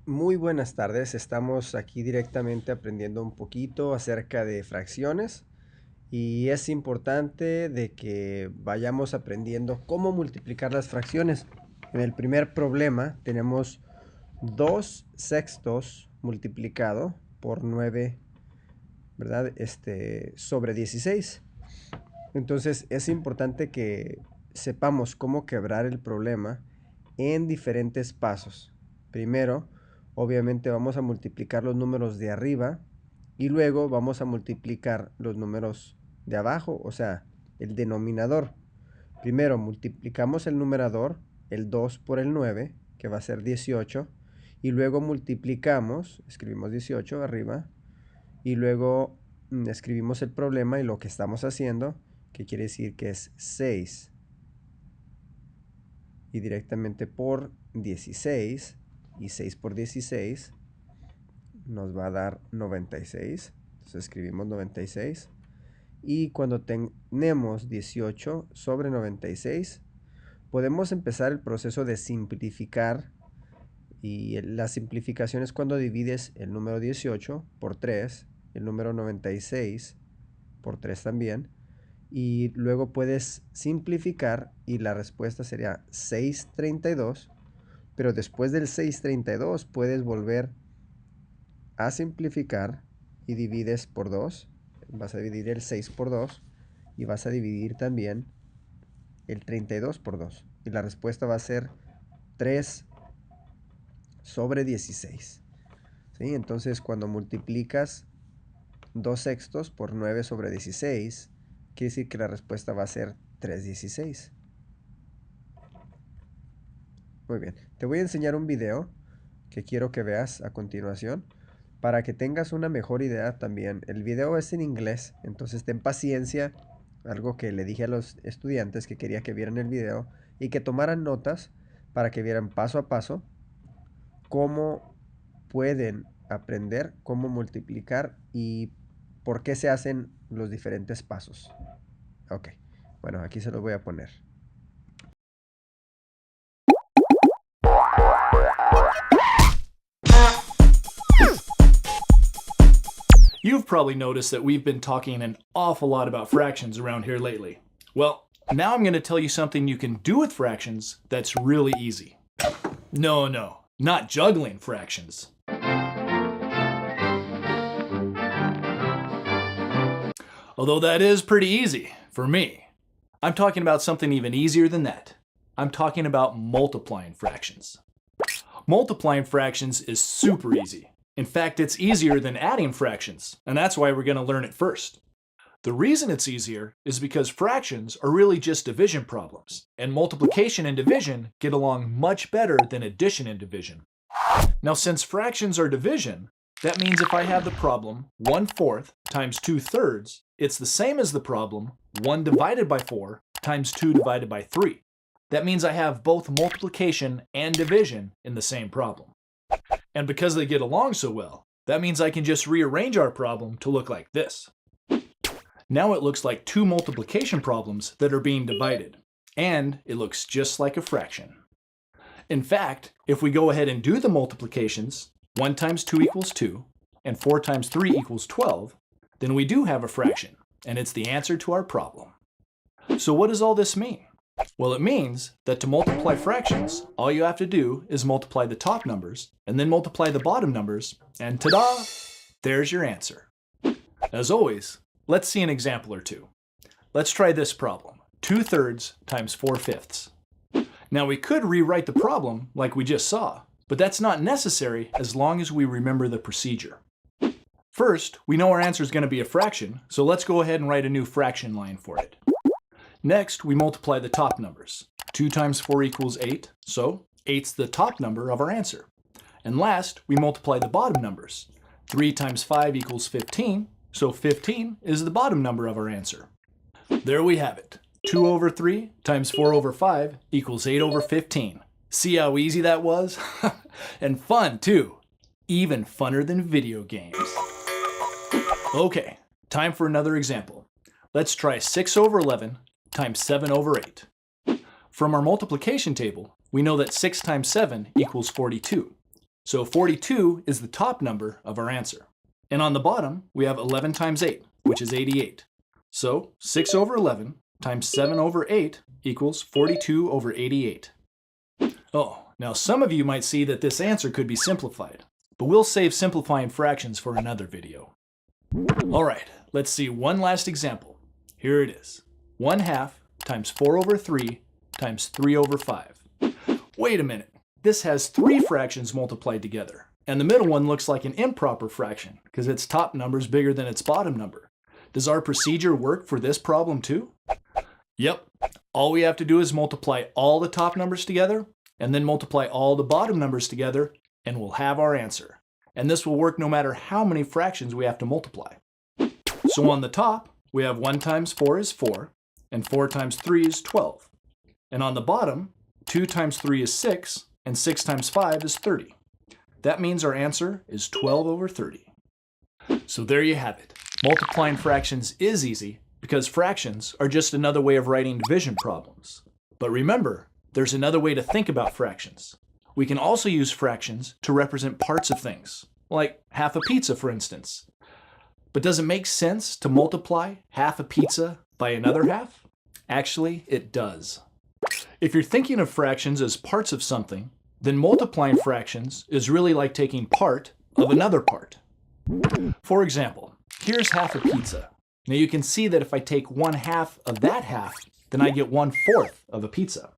Muy buenas tardes, estamos aquí directamente aprendiendo un poquito acerca de fracciones y es importante de que vayamos aprendiendo cómo multiplicar las fracciones. En el primer problema tenemos 2 sextos multiplicado por 9, ¿verdad? Sobre 16. Entonces es importante que sepamos cómo quebrar el problema en diferentes pasos. Primero, obviamente vamos a multiplicar los números de arriba y luego vamos a multiplicar los números de abajo, o sea, el denominador. Primero multiplicamos el numerador, el 2 por el 9, que va a ser 18, y luego multiplicamos, escribimos 18 arriba, y luego escribimos el problema y lo que estamos haciendo, que quiere decir que es 6 y directamente por 16, y 6 por 16 nos va a dar 96. Entonces escribimos 96. Y cuando tenemos 18 sobre 96, podemos empezar el proceso de simplificar. Y la simplificación es cuando divides el número 18 por 3, el número 96 por 3 también, y luego puedes simplificar y la respuesta sería 632, pero después del 632 puedes volver a simplificar y divides por 2, vas a dividir el 6 por 2 y vas a dividir también el 32 por 2 y la respuesta va a ser 3 sobre 16. ¿Sí? Entonces cuando multiplicas 2 sextos por 9 sobre 16, quiere decir que la respuesta va a ser 3/16. Muy bien, te voy a enseñar un video que quiero que veas a continuación para que tengas una mejor idea también. El video es en inglés, entonces ten paciencia, algo que le dije a los estudiantes que quería que vieran el video y que tomaran notas para que vieran paso a paso cómo pueden aprender cómo multiplicar y por qué se hacen los diferentes pasos. Ok, bueno, aquí se los voy a poner. You've probably noticed that we've been talking an awful lot about fractions around here lately. Well, now I'm going to tell you something you can do with fractions that's really easy. No, not juggling fractions. Although that is pretty easy for me. I'm talking about something even easier than that. I'm talking about multiplying fractions. Multiplying fractions is super easy. In fact, it's easier than adding fractions, and that's why we're going to learn it first. The reason it's easier is because fractions are really just division problems, and multiplication and division get along much better than addition and division. Now, since fractions are division, that means if I have the problem 1/4 times 2/3, it's the same as the problem 1 divided by 4 times 2 divided by 3. That means I have both multiplication and division in the same problem. And because they get along so well, that means I can just rearrange our problem to look like this. Now it looks like two multiplication problems that are being divided, and it looks just like a fraction. In fact, if we go ahead and do the multiplications, 1 times 2 equals 2, and 4 times 3 equals 12, then we do have a fraction, and it's the answer to our problem. So what does all this mean? Well, it means that to multiply fractions, all you have to do is multiply the top numbers, and then multiply the bottom numbers, and ta-da! There's your answer. As always, let's see an example or two. Let's try this problem, 2/3 times 4/5. Now we could rewrite the problem like we just saw, but that's not necessary as long as we remember the procedure. First, we know our answer is going to be a fraction, so let's go ahead and write a new fraction line for it. Next, we multiply the top numbers. 2 times 4 equals 8, so 8's the top number of our answer. And last, we multiply the bottom numbers. 3 times 5 equals 15, so 15 is the bottom number of our answer. There we have it. 2 over 3 times 4 over 5 equals 8 over 15. See how easy that was? And fun too. Even funner than video games. Okay, time for another example. Let's try 6 over 11 times 7 over 8. From our multiplication table, we know that 6 times 7 equals 42. So 42 is the top number of our answer. And on the bottom, we have 11 times 8, which is 88. So 6 over 11 times 7 over 8 equals 42 over 88. Oh, now some of you might see that this answer could be simplified, but we'll save simplifying fractions for another video. All right, let's see one last example. Here it is. 1/2 times 4 over 3 times 3 over 5. Wait a minute. This has 3 fractions multiplied together, and the middle one looks like an improper fraction because its top number is bigger than its bottom number. Does our procedure work for this problem too? Yep. All we have to do is multiply all the top numbers together and then multiply all the bottom numbers together, and we'll have our answer. And this will work no matter how many fractions we have to multiply. So on the top, we have 1 times 4 is 4, and 4 times 3 is 12. And on the bottom, 2 times 3 is 6, and 6 times 5 is 30. That means our answer is 12 over 30. So there you have it. Multiplying fractions is easy because fractions are just another way of writing division problems. But remember, there's another way to think about fractions. We can also use fractions to represent parts of things, like half a pizza, for instance. But does it make sense to multiply half a pizza by another half? Actually, it does. If you're thinking of fractions as parts of something, then multiplying fractions is really like taking part of another part. For example, here's half a pizza. Now you can see that if I take 1/2 of that half, then I get 1/4 of a pizza.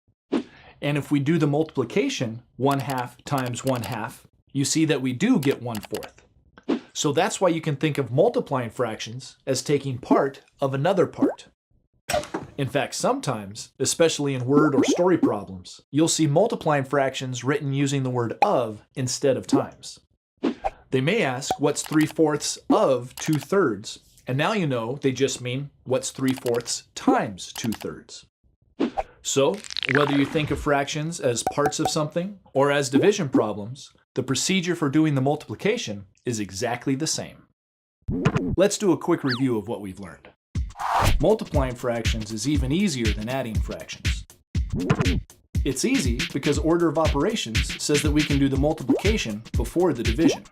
And if we do the multiplication, 1/2 times 1/2, you see that we do get 1/4. So that's why you can think of multiplying fractions as taking part of another part. In fact, sometimes, especially in word or story problems, you'll see multiplying fractions written using the word of instead of times. They may ask, what's 3/4 of 2/3? And now you know they just mean, what's 3/4 times 2/3? So, whether you think of fractions as parts of something or as division problems, the procedure for doing the multiplication is exactly the same. Let's do a quick review of what we've learned. Multiplying fractions is even easier than adding fractions. It's easy because order of operations says that we can do the multiplication before the division.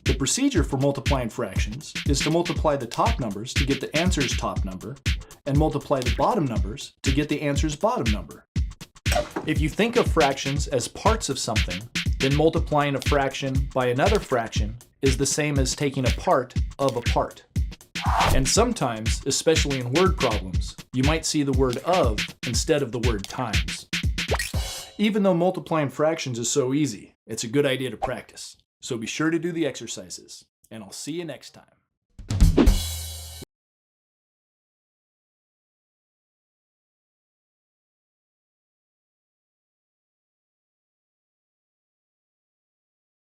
The procedure for multiplying fractions is to multiply the top numbers to get the answer's top number, and multiply the bottom numbers to get the answer's bottom number. If you think of fractions as parts of something, then multiplying a fraction by another fraction is the same as taking a part of a part. And sometimes, especially in word problems, you might see the word of instead of the word times. Even though multiplying fractions is so easy, it's a good idea to practice. So be sure to do the exercises, and I'll see you next time.